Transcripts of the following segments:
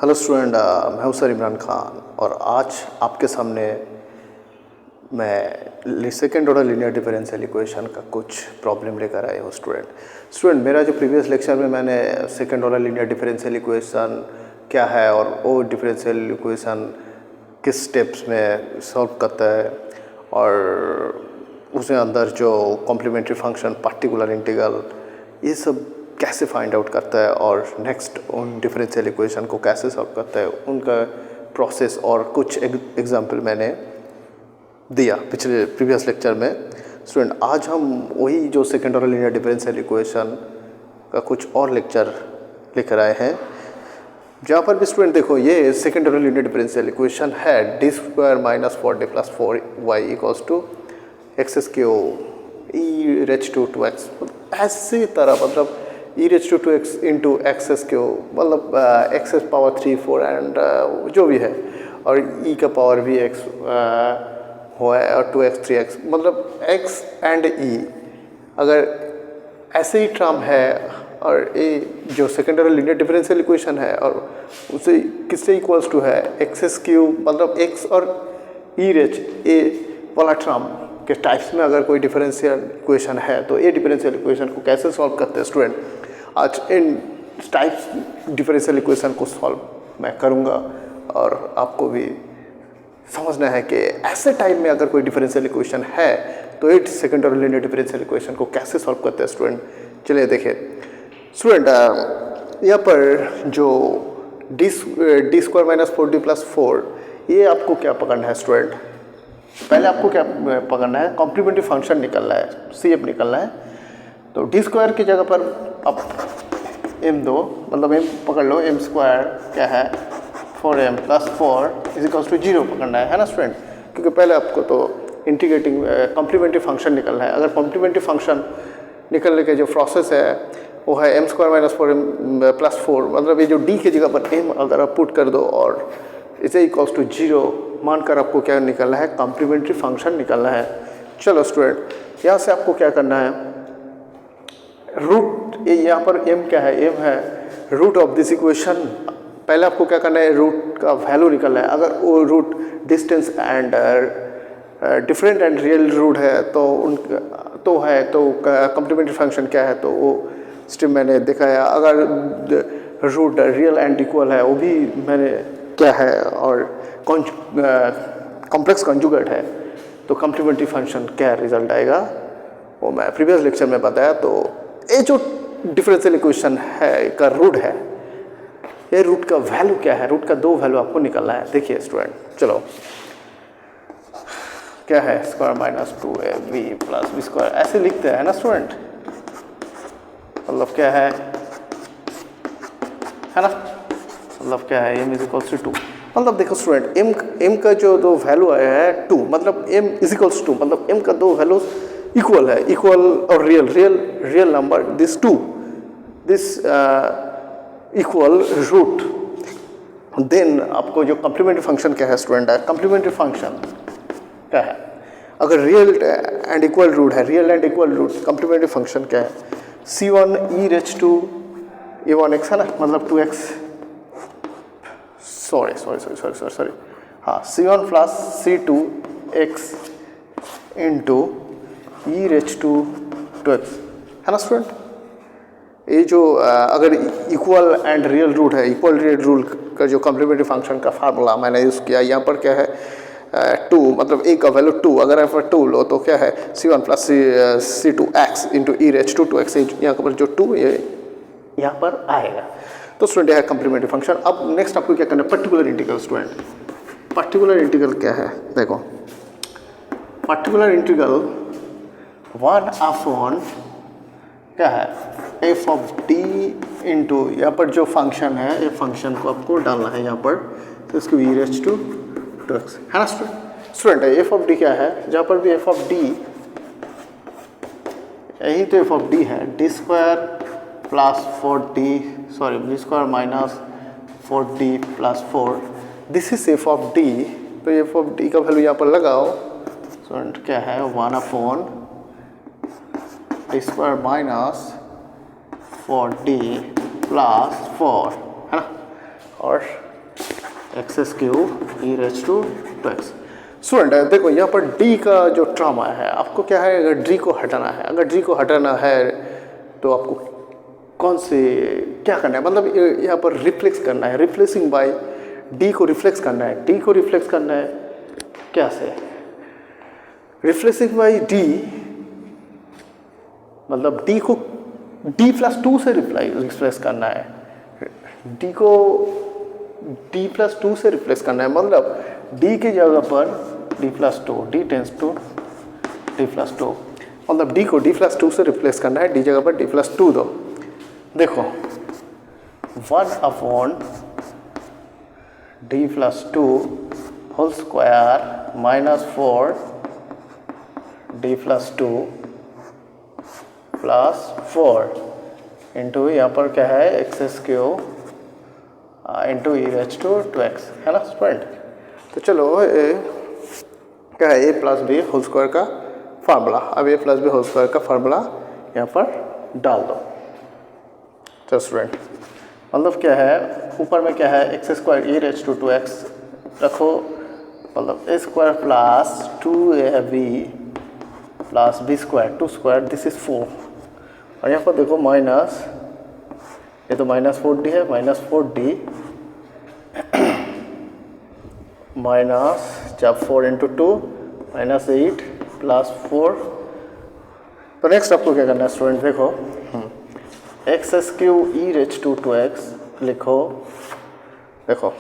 Hello student, मैं हूं sir Imran Khan और आज आपके सामने मैं second order linear differential equation का कुछ प्रॉब्लम लेकर आया हूँ। स्टूडेंट मेरा जो प्रीवियस लेक्चर में मैंने second order linear differential equation क्या है और वो डिफरेंशियल इक्वेशन किस स्टेप्स में सॉल्व करता है और उसके अंदर जो कॉम्प्लीमेंट्री फंक्शन, पार्टिकुलर इंटीग्रल, ये सब कैसे फाइंड आउट करता है और नेक्स्ट उन डिफरेंशियल इक्वेशन को कैसे सॉल्व करता है, उनका प्रोसेस और कुछ एग्जांपल मैंने दिया प्रीवियस लेक्चर में। स्टूडेंट आज हम वही जो second order linear differential equation का कुछ और लेक्चर लेकर आए हैं, जहाँ पर भी स्टूडेंट देखो ये second order linear differential equation है d² - 4d + 4y = x³ e raised to 2x। ऐसी तरह मतलब e raised to 2x into x³ मतलब x पावर 3 4 एंड जो भी है और e का पावर भी x हुआ है और 2x 3x मतलब x एंड e अगर ऐसे ही टर्म है और ये जो second order linear differential equation है और उसे किससे इक्वल्स टू है x³ मतलब x और e रेज ए वाला टर्म के टाइप्स में अगर कोई डिफरेंशियल इक्वेशन है तो ये डिफरेंशियल इक्वेशन को कैसे सॉल्व करते हैं स्टूडेंट, आज इन टाइप्स डिफरेंशियल इक्वेशन को सॉल्व मैं करूँगा और आपको भी समझना है कि ऐसे टाइप में अगर कोई डिफरेंशियल इक्वेशन है तो ये second order linear differential equation को कैसे सॉल्व करते हैं स्टूडेंट। चलिए देखिए स्टूडेंट, यहाँ पर जो d² - 4d + 4 ये आपको क्या पकड़ना है स्टूडेंट। पहले आपको क्या पकड़ना है, कॉम्प्लीमेंट्री फंक्शन निकलना है, CF निकलना है। तो d² की जगह पर अब m2 मतलब m पकड़ लो, m² क्या है 4m + 4 = 0 पकड़ना है ना स्टूडेंट, क्योंकि पहले आपको तो इंटीग्रेटिंग कॉम्प्लीमेंट्री फंक्शन निकलना है। अगर कॉम्प्लीमेंट्री फंक्शन निकलने के जो प्रोसेस है वो है m² - 4m + 4 मतलब ये जो d की जगह पर m अगर आप पुट कर दो और इसे = 0 मानकर आपको क्या निकलना है, कॉम्प्लीमेंट्री फंक्शन निकलना है। चलो स्टूडेंट यहाँ से आपको क्या करना है, रूट यहाँ पर m क्या है, m है रूट ऑफ दिस इक्वेशन। पहले आपको क्या करना है, रूट का वैल्यू निकलना है। अगर वो root distance and different and real root है तो कॉम्प्लीमेंट्री फंक्शन क्या है तो वो स्टेप मैंने दिखाया। अगर रूट रियल एंड इक्वल है वो भी मैंने क्या है और कॉम्प्लेक्स कॉन्जुगेट है तो कॉम्प्लीमेंट्री फंक्शन क्या रिजल्ट आएगा वो मैं प्रीवियस लेक्चर में बताया। तो ये जो डिफरेंशियल इक्वेशन है का रूट है, ये रूट का वैल्यू क्या है, रूट का 2 वैल्यू आपको निकलना है। देखिए स्टूडेंट चलो क्या है, स्क्वायर माइनस 2ab + b² ऐसे लिखते हैं ना स्टूडेंट, मतलब क्या है ना, मतलब क्या है m = 2 मतलब देखो स्टूडेंट m का जो 2 वैल्यू आया है 2 मतलब m = 2 मतलब m का 2 वैल्यू इक्वल है, इक्वल और real number this 2 this equal root. Then आपको जो कॉम्प्लीमेंट्री फंक्शन क्या है स्टूडेंट, कॉम्प्लीमेंट्री फंक्शन क्या है, अगर रियल एंड इक्वल रूट है, real and equal root complementary function क्या है, c1 e raised to a1x है ना, मतलब 2x सॉरी हाँ c1 + c2x into e raised to 2x है ना स्टूडेंट। ये जो अगर इक्वल एंड रियल रूट है, इक्वल रियल रूट का जो कॉम्प्लीमेंट्री फंक्शन का फार्मूला मैंने यूज़ किया, यहाँ पर क्या है 2 मतलब a का वैल्यू 2, अगर यहाँ पर 2 लो तो क्या है c1 + c2x into e raised to 2x, यहाँ पर जो 2 ये यहाँ पर आएगा। तो स्टूडेंट यह है कॉम्प्लीमेंट्री फंक्शन। अब नेक्स्ट आपको क्या करना है, particular integral student. Particular integral क्या है, देखो पर्टिकुलर इंटीग्रल 1/, क्या है f(d) इंटू यहाँ पर जो फंक्शन है, ये फंक्शन को आपको डालना है यहाँ पर, तो इसको e raised to 2x है ना स्टूडेंट। f(d) क्या है, जहाँ पर भी f(d) यही तो f(d) है, d² + 4d sorry b² - 4d + 4 this is f(d). तो f(d) का वैल्यू यहाँ पर लगाओ स्टूडेंट, क्या है 1/d² - 4d + 4 है ना, और x cube e raise to 2x। Student देखो यहाँ पर d का जो टर्म आया है, आपको क्या है, अगर d को हटाना है, अगर d को हटाना है तो आपको कौन से क्या करना है, मतलब यहाँ पर रिफ्लेक्स करना है, रिफ्लेक्सिंग बाय d को रिफ्लेक्स करना है, d को रिफ्लेक्स करना है क्या से, रिफ्लेक्सिंग बाय d मतलब d को d+2 से रिप्लेस करना है, d को d+2 से रिप्लेस करना है, मतलब d की जगह पर d+2, d tense to d+2, मतलब d को d+2 से रिप्लेस करना है, d जगह पर d+2 दो। देखो 1/d+2 whole square -4d+2 +4 into यहाँ पर क्या है x³ into e raise to 2x, है ना स्टूडेंट। तो चलो क्या है a plus b whole square का फार्मूला, अब a plus b whole square का फार्मूला यहाँ पर डाल दो। चलो स्टूडेंट मतलब क्या है, ऊपर में क्या है x² E raise to 2x रखो, मतलब a² plus 2ab plus b² 2² this is 4, और यहाँ पर देखो माइनस, ये तो -4d है, -4d माइनस जब 4 इंटू 2 -8 +4। तो नेक्स्ट आपको क्या करना है स्टूडेंट, देखो x³ e raise to 2x लिखो, देखो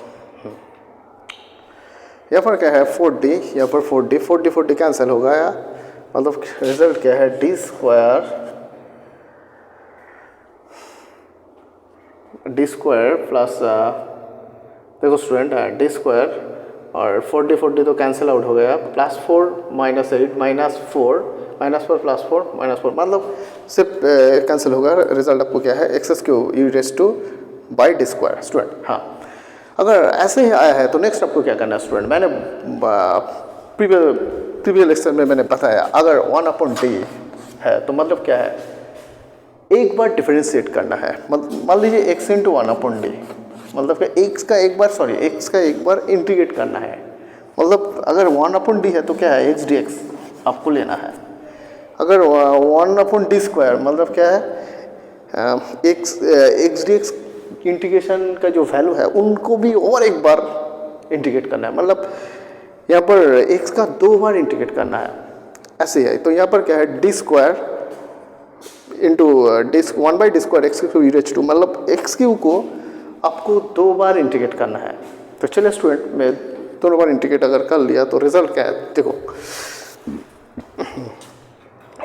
यहाँ पर क्या है 4d, यहाँ पर 4d कैंसिल हो गया, मतलब रिजल्ट क्या है d² प्लस देखो स्टूडेंट d² और 4d तो कैंसिल आउट हो गया, +4 -8 -4 +4 मतलब सिर्फ कैंसिल होगा, रिजल्ट आपको क्या है x³ e raise to by d²। Student हाँ, अगर ऐसे ही आया है तो नेक्स्ट आपको क्या करना है स्टूडेंट, मैंने प्रीवियस लेक्चर में मैंने बताया, अगर 1/d है तो मतलब क्या है, एक बार डिफरेंशिएट करना है, मान लीजिए x इंटू 1/d, मतलब कि x का एक बार इंटीग्रेट करना है, मतलब अगर 1/d है तो क्या है x dx आपको लेना है, अगर 1/d² मतलब क्या है x dx इंटीग्रेशन का जो वैल्यू है उनको भी और एक बार इंटीग्रेट करना है, मतलब यहाँ पर x का 2 बार इंटीग्रेट करना है, ऐसे है। तो यहाँ पर क्या है d² into 1/d² x³ e raise to, मतलब x³ को आपको 2 बार इंटीग्रेट करना है। तो चलिए स्टूडेंट मैं दोनों बार इंटीग्रेट अगर कर लिया तो रिजल्ट क्या है, देखो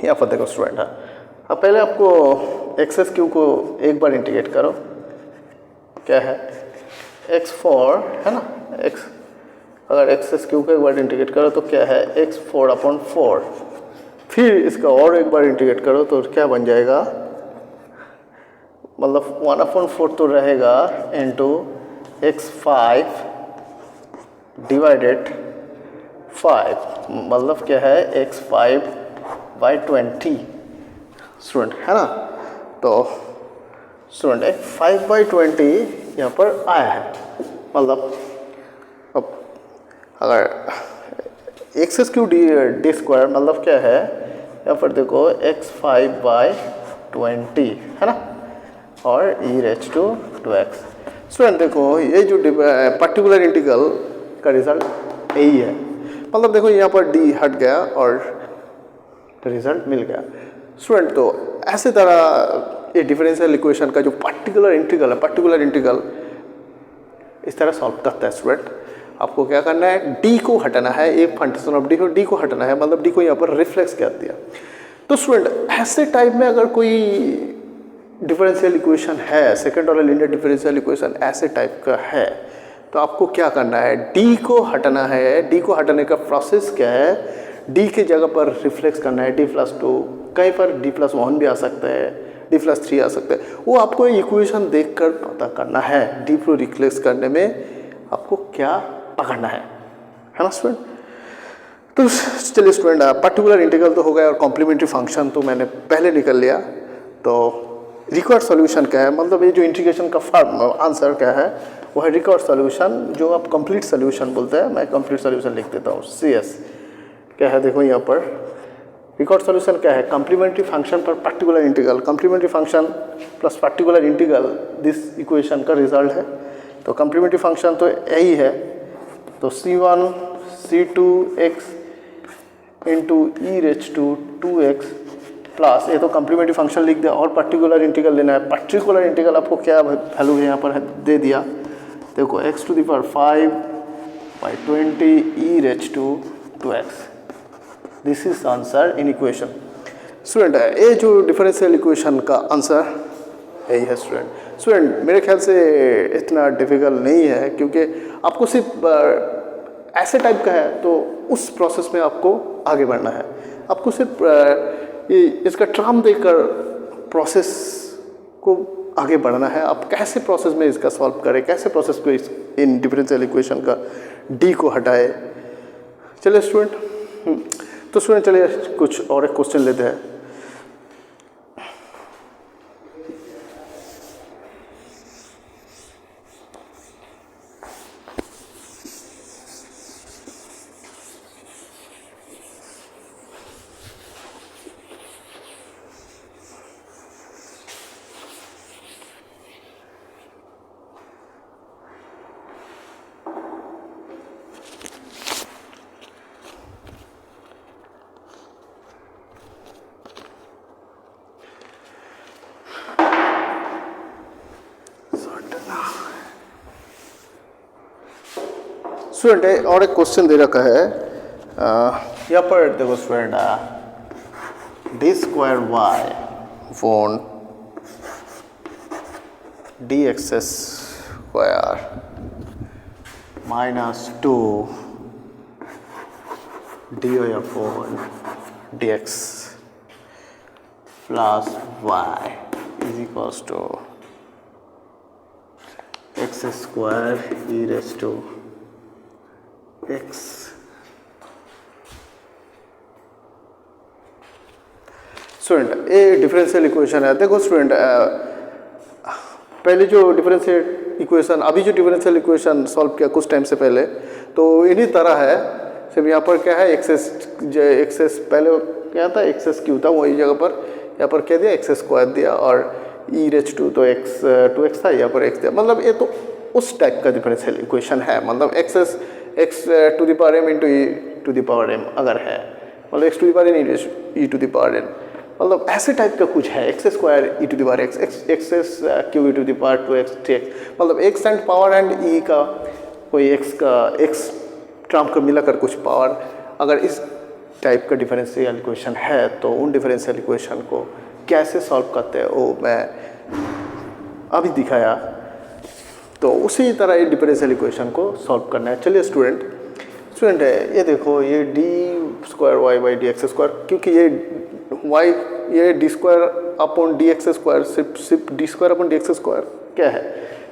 यहाँ पर देखो स्टूडेंट, अब पहले आपको x³ को एक बार इंटीग्रेट करो, क्या है x4 है ना, x अगर x³ को एक बार इंटीग्रेट करो तो क्या है x4/4, फिर इसका और एक बार इंटीग्रेट करो तो क्या बन जाएगा, मतलब 1/4 तो रहेगा इंटू x5 डिवाइडेड 5, मतलब क्या है x5/20 स्टूडेंट, है ना। तो स्टूडेंट 5/20 यहाँ पर आया है, मतलब अब अगर x³ d² मतलब क्या है, यहाँ पर देखो x5/20 है ना, और ई रेज टू 2x। स्टूडेंट देखो ये जो पर्टिकुलर इंटीग्रल का रिजल्ट यही है, मतलब देखो यहाँ पर d हट गया और रिजल्ट मिल गया। स्टूडेंट तो ऐसे तरह ये डिफरेंशियल इक्वेशन का जो पर्टिकुलर इंटीग्रल इस तरह सॉल्व करता है। स्टूडेंट आपको क्या करना है, d को हटाना है, एक फंक्शन ऑफ d को हटाना है, मतलब d को यहाँ पर रिफ्लेक्स कर दिया। तो स्टूडेंट ऐसे टाइप में अगर कोई डिफरेंशियल इक्वेशन है, second order linear differential equation ऐसे टाइप का है, तो आपको क्या करना है, d को हटाना है। d को हटाने का प्रोसेस क्या है, d की जगह पर रिफ्लेक्स करना है d+2, कहीं पर d+1 भी आ सकता है, d+3 आ सकता है, वो आपको इक्वेशन देखकर पता करना है। d को रिफ्लेक्स करने में आपको क्या पकड़ना है ना स्टूडेंट। तो चलिए स्टूडेंट पर्टिकुलर इंटीग्रल तो हो गया और कॉम्प्लीमेंट्री फंक्शन तो मैंने पहले निकल लिया। तो रिक्वायर्ड सॉल्यूशन क्या है, मतलब ये जो इंटीग्रेशन का आंसर क्या है वो है रिकॉर्ड सोल्यूशन, जो आप कंप्लीट सोल्यूशन बोलते हैं। मैं कंप्लीट सोल्यूशन लिख देता हूँ, CS क्या है देखो यहाँ पर। रिकॉर्ड सोल्यूशन क्या है, कम्प्लीमेंट्री फंक्शन पर particular integral, complementary function plus particular integral this equation का रिजल्ट है। तो कम्प्लीमेंट्री फंक्शन तो यही है, तो C1 C2x into e raise to 2x plus, ये तो कम्प्लीमेंट्री फंक्शन लिख दिया, और पर्टिकुलर इंटीग्रल लेना है। पर्टिकुलर इंटीग्रल आपको क्या वैल्यू है यहाँ पर दे दिया, देखो x⁻5/20 e raise to 2x। This is answer in equation. Student ये जो डिफरेंशियल इक्वेशन का आंसर यही है स्टूडेंट मेरे ख्याल से इतना डिफिकल्ट नहीं है, क्योंकि आपको सिर्फ ऐसे टाइप का है तो उस प्रोसेस में आपको आगे बढ़ना है। आपको सिर्फ इसका टर्म देकर प्रोसेस को आगे बढ़ना है। आप कैसे प्रोसेस में इसका सॉल्व करें, कैसे प्रोसेस को इन डिफरेंशियल इक्वेशन का डी को हटाए। चलिए स्टूडेंट, तो स्टूडेंट चलिए कुछ और एक क्वेश्चन लेते हैं। स्टूडेंट और एक क्वेश्चन दे रखा है यहाँ पर, देखो student d square y one d x square -2 d y upon d x plus y is equals to x square e raise to x। Student ये डिफरेंशियल इक्वेशन है। देखो स्टूडेंट पहले जो डिफरेंशियल इक्वेशन, अभी जो डिफरेंशियल इक्वेशन सॉल्व किया कुछ time से पहले, तो इन्हीं तरह है। सिर्फ यहाँ पर क्या है, एक्सेस पहले क्या था, एक्सेस क्यू था, वही जगह पर यहाँ पर क्या दिया, एक्स स्क्वायर दिया, और ई रेज टू तो x था, यहाँ पर x दिया। मतलब ये तो उस टाइप का डिफरेंशियल इक्वेशन है। मतलब x to the power m into e to the power m अगर है, मतलब x to the power n e to the power n, मतलब ऐसे टाइप का कुछ है। X square e to the power x q e to the power 2x dx, मतलब x and power and e का कोई एक्स टर्म को मिलाकर कुछ पावर। अगर इस टाइप का डिफरेंशियल इक्वेशन है तो उन डिफरेंशियल इक्वेशन को कैसे सॉल्व करते हैं वो मैं अभी दिखाया। तो उसी तरह ये डिफरेंशियल इक्वेशन को सॉल्व करना है। चलिए स्टूडेंट ये देखो, ये d square y by d x square, क्योंकि ये d square upon d x square सिर्फ d square upon d x square क्या है,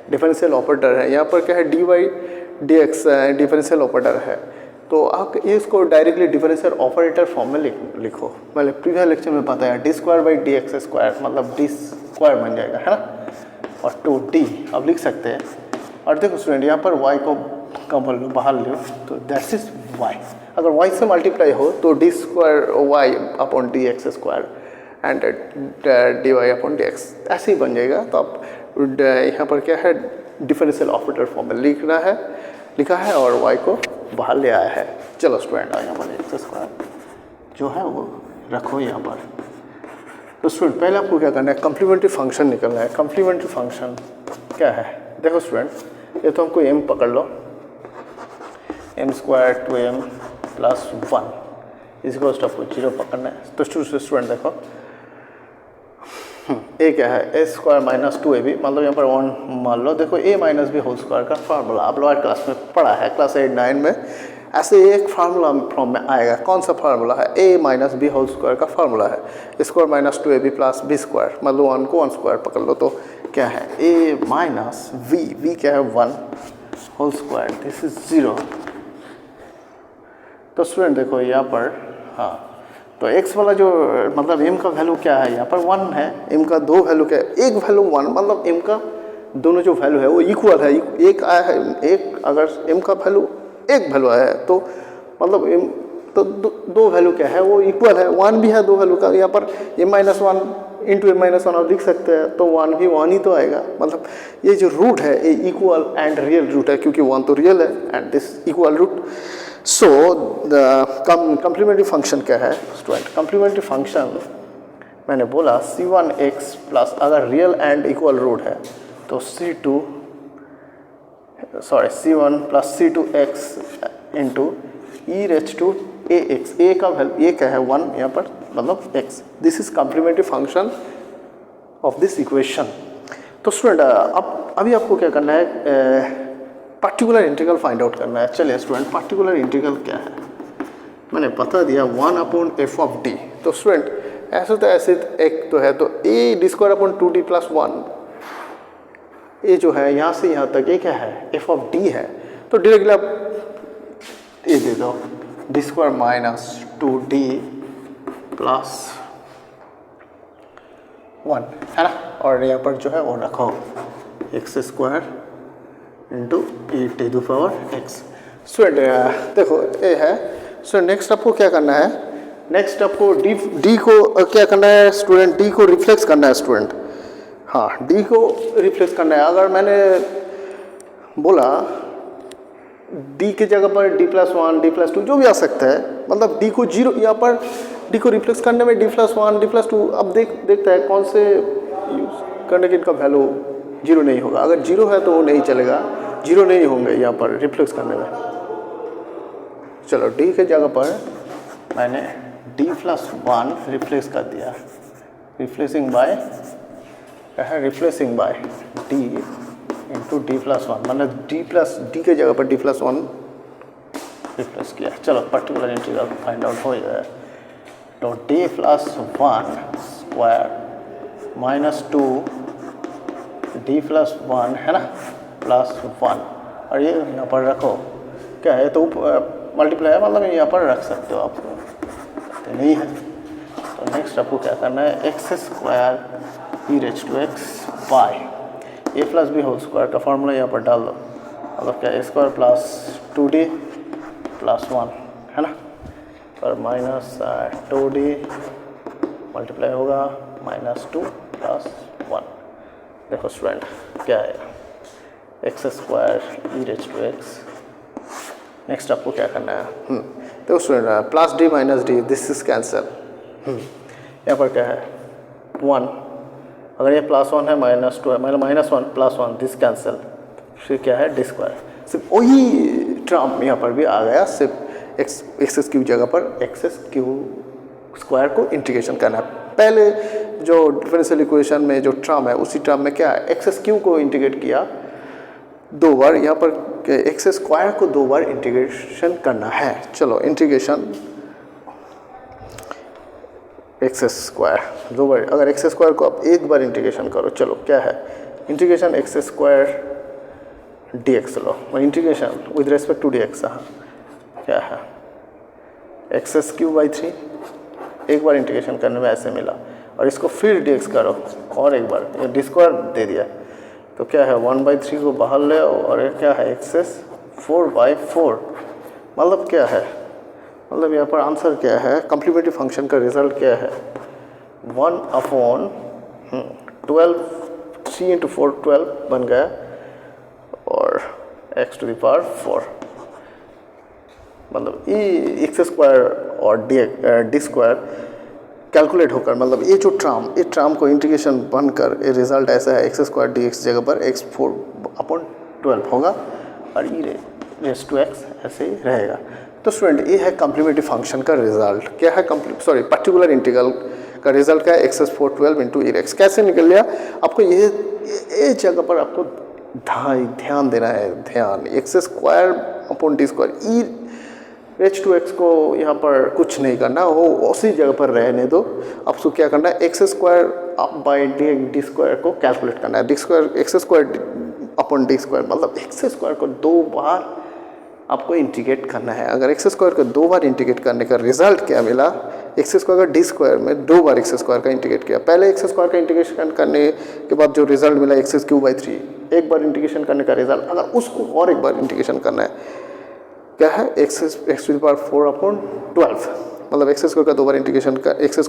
डिफरेंशियल ऑपरेटर है। यहाँ पर क्या है, d y d x differential operator है। तो आप इसको डायरेक्टली डिफरेंशियल ऑपरेटर फॉर्म में लिखो। मैंने प्रीवियस लेक्चर में बताया, D square by d x square मतलब डी स्क्वायर बन जाएगा, है ना, और 2d अब लिख सकते हैं। और देखो स्टूडेंट यहाँ पर y को कम लो, बाहर लो, तो दैट्स इज y। अगर y से मल्टीप्लाई हो तो d square y upon d x square and d y upon d x ऐसे ही बन जाएगा। तो आप यहाँ पर क्या है, डिफरेंशियल ऑपरेटर फॉर्म में लिखा है और y को बाहर ले आया है। चलो स्टूडेंट यहाँ पर एक्स स्क्वायर जो है वो रखो यहाँ पर। तो स्टूडेंट पहले आपको क्या करना है, कम्प्लीमेंट्री फंक्शन निकलना है। कम्प्लीमेंट्री फंक्शन क्या है, देखो स्टूडेंट ये तो हमको m पकड़ लो, m स्क्वायर 2m प्लस 1 इसको आपको 0 पकड़ना है। तो स्टूडेंट देखो a क्या है, a स्क्वायर माइनस 2ab, मतलब यहाँ पर 1 मान लो। देखो a minus b whole square का फार्मूला आप लोअर क्लास में पढ़ा है, क्लास 8-9 में। ऐसे एक फार्मूला फॉर्म में आएगा। कौन सा फार्मूला है, a minus b whole square का फार्मूला है। Square minus 2ab plus b square, मतलब 1 को 1 स्क्वायर पकड़ लो। तो क्या है, a माइनस v क्या है 1 होल स्क्वायर, दिस इज 0। तो स्टूडेंट देखो यहाँ पर, हाँ, तो x वाला जो मतलब m का वैल्यू क्या है, यहाँ पर 1 है। m का 2 वैल्यू क्या है, एक वैल्यू 1, मतलब m का दोनों जो वैल्यू है वो इक्वल है, एक आया है, एक अगर m का वैल्यू एक वैल्यू आया है तो मतलब m तो दो वैल्यू क्या है वो इक्वल है, 1 भी है दो वैल्यू का, यहाँ पर m-1 इंटू m-1 आप लिख सकते हैं तो 1 भी 1 ही तो आएगा। मतलब ये जो रूट है ये इक्वल एंड रियल रूट है, क्योंकि 1 तो रियल है and this equal root. So the complementary function क्या है स्टूडेंट? कम्प्लीमेंट्री फंक्शन मैंने बोला c1x प्लस अगर रियल एंड इक्वल रूट है तो c1 plus c2x into e raise to ax, a का वैल्यू a क्या है 1 यहाँ पर मतलब x। This is complementary function of this equation. तो स्टूडेंट अब अभी आपको क्या करना है, पार्टिकुलर इंटीग्रल फाइंड आउट करना है। चलिए स्टूडेंट पार्टिकुलर इंटीग्रल क्या है मैंने बता दिया 1/f ऑफ d। तो स्टूडेंट ऐसे तो ऐसे एक तो है तो a d²/2d+1, ये जो है यहाँ से यहाँ तक ये क्या है f ऑफ d है, तो डायरेक्टली आप ये दे दो d²-2d + 1 है ना, और यहाँ पर जो है वो रखो x² इंटू e⁻x। स्टूडेंट देखो ये है। सो नेक्स्ट आपको क्या करना है, नेक्स्ट आपको d को क्या करना है स्टूडेंट, d को रिफ्लेक्स करना है स्टूडेंट। हाँ d को रिफ्लेक्स करना है। अगर मैंने बोला d की जगह पर d+1 d+2 जो भी आ सकता है, मतलब d को 0 यहाँ पर d को रिफ्लेक्स करने में d+1 d+2 अब देखते हैं कौन से यूज करने के इनका वैल्यू 0 नहीं होगा। अगर 0 है तो वो नहीं चलेगा, 0 नहीं होंगे यहाँ पर रिफ्लेक्स करने में। चलो d के जगह पर मैंने d+1 रिप्लेस कर दिया, replacing bye d into d+1, मतलब d के जगह पर d+1 रिप्लेस किया। चलो पर्टिकुलर इंटीग्रल फाइंड आउट हो जाए तो d+1 स्क्वायर -2 d+1 है ना +1, और ये यहाँ पर रखो क्या है तो मल्टीप्लाई है, मतलब यहाँ पर रख सकते हो आप, तो नहीं है। तो नेक्स्ट आपको क्या करना है x² e⁻x by a + b whole square का फार्मूला यहाँ पर डाल दो, मतलब क्या a² + 2d + 1 है ना, और -2d मल्टीप्लाई होगा -2 + 1। देखो स्टूडेंट क्या है x² e⁻x। नेक्स्ट आपको क्या करना है, देखो student +d -d this is cancel, यहाँ पर क्या है 1, अगर ये +1 है -2 है, मतलब -1 +1 दिस कैंसल, फिर क्या है d², सिर्फ वही टर्म यहाँ पर भी आ गया, सिर्फ x³ जगह पर x³ को इंटीग्रेशन करना है। पहले जो डिफरेंशियल इक्वेशन में जो टर्म है उसी टर्म में क्या है x³ को इंटीग्रेट किया 2 बार, यहाँ पर x² को 2 बार इंटीग्रेशन करना है। चलो इंटीग्रेशन x² 2 बार, अगर x² को आप एक बार इंटीग्रेशन करो, चलो क्या है इंटीग्रेशन x² dx लो, integration with respect to dx, हाँ क्या है x³ 3 एक बार इंटीग्रेशन करने में ऐसे मिला, और इसको फिर dx करो और एक बार ये d² दे दिया, तो क्या है 1/3 को बाहर ले और ये क्या है x4/4, मतलब क्या है, मतलब यहाँ पर आंसर क्या है, कम्प्लीमेंट्री फंक्शन का रिजल्ट क्या है 1/12 3 × 4 12 बन गया, और x⁴, मतलब ये x² और d² कैलकुलेट होकर, मतलब ये जो टर्म को इंटीग्रेशन बनकर ये रिजल्ट ऐसा है x² dx जगह पर x4/12 होगा, और e⁻x ऐसे ही रहेगा। तो स्टूडेंट ये है कम्प्लीमेंट्री फंक्शन का रिजल्ट, क्या है पर्टिकुलर इंटीग्रल का रिजल्ट क्या है x4/12 इंटू e⁻x। कैसे निकल लिया आपको, ये जगह पर आपको ध्यान देना है, ध्यान x²/d², e⁻x को यहाँ पर कुछ नहीं करना, वो उसी जगह पर रहने दो। आपको क्या करना है x²/d² को कैलकुलेट करना है, x²/d², मतलब x² को 2 बार आपको इंटीग्रेट करना है। अगर x² को 2 बार इंटीग्रेट करने का रिजल्ट क्या मिला, x² का d² में 2 बार x² का इंटीग्रेट किया, पहले x² का इंटीग्रेशन करने के बाद जो रिजल्ट मिला x³ 3 एक बार इंटीग्रेशन करने का रिजल्ट, अगर उसको और एक बार इंटीग्रेशन करना है, क्या है x⁴/12, मतलब एक्स स्क्वायर का 2 बार इंटीग्रेशन का x²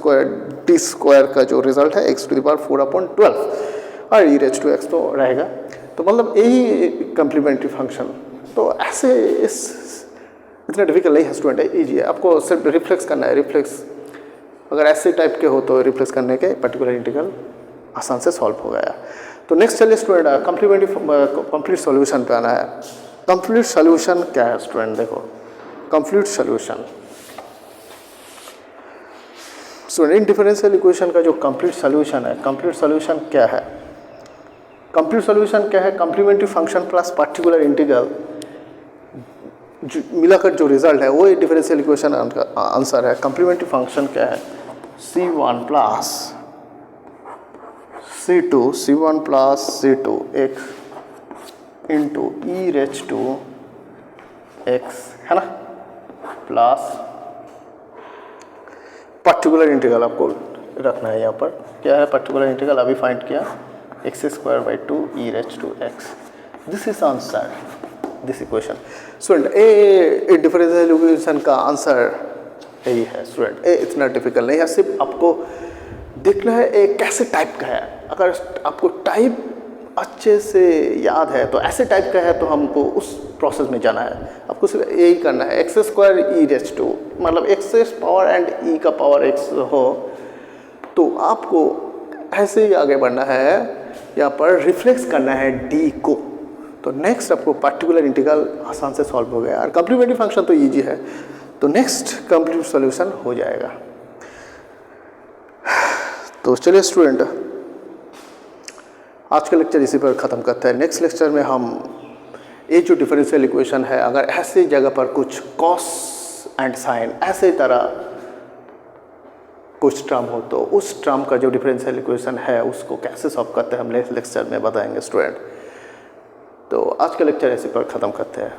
का जो रिजल्ट है x⁴/12 और e⁻x तो रहेगा। तो मतलब यही कम्प्लीमेंट्री फंक्शन, तो ऐसे इतना डिफिकल्ट नहीं है स्टूडेंट, है ईजी है। आपको सिर्फ रिफ्लेक्स करना है, रिफ्लेक्स अगर ऐसे टाइप के हो तो रिफ्लेक्स करने के पर्टिकुलर इंटीग्रल आसान से सॉल्व हो गया। तो नेक्स्ट चलिए स्टूडेंट कम्प्लीमेंट्री कंप्लीट सॉल्यूशन पे आना है। कंप्लीट सॉल्यूशन क्या है स्टूडेंट, देखो complete solution student differential equation का जो कंप्लीट सॉल्यूशन है, कंप्लीट सॉल्यूशन क्या है? कंप्लीट सॉल्यूशन क्या है? Complementary function plus particular integral मिलाकर जो रिजल्ट है वो डिफरेंशियल इक्वेशन का आंसर है। कम्प्लीमेंट्री फंक्शन क्या है? C1 plus C2 x into e⁻x है ना, प्लस पर्टिकुलर इंटीग्रल आपको रखना है यहाँ पर। क्या है पर्टिकुलर इंटीग्रल? अभी फाइंड किया x²/2 e⁻x। This is answer this equation. Student A differential equation का आंसर यही है स्टूडेंट। ए इतना डिफिकल्ट नहीं है, सिर्फ आपको देखना है ए कैसे टाइप का है। अगर आपको टाइप अच्छे से याद है तो ऐसे टाइप का है तो हमको उस प्रोसेस में जाना है। आपको सिर्फ यही करना है x² e⁻2, मतलब x पावर एंड e का पावर x हो तो आपको ऐसे ही आगे बढ़ना है। यहाँ पर रिफ्लेक्स करना है d को, तो नेक्स्ट आपको पर्टिकुलर इंटीग्रल आसान से सॉल्व हो गया। और कम्प्लीमेंट्री फंक्शन तो ईजी है, तो नेक्स्ट कंप्लीट सॉल्यूशन हो जाएगा। तो चलिए स्टूडेंट आज का लेक्चर इसी पर ख़त्म करते हैं। नेक्स्ट लेक्चर में हम ये जो डिफरेंशियल इक्वेशन है, अगर ऐसे जगह पर कुछ कॉस एंड साइन ऐसे तरह कुछ टर्म हो तो उस टर्म का जो डिफरेंशियल इक्वेशन है उसको कैसे सॉल्व करते हैं हम नेक्स्ट लेक्चर में बताएंगे स्टूडेंट। तो आज का लेक्चर इसी पर ख़त्म करते हैं।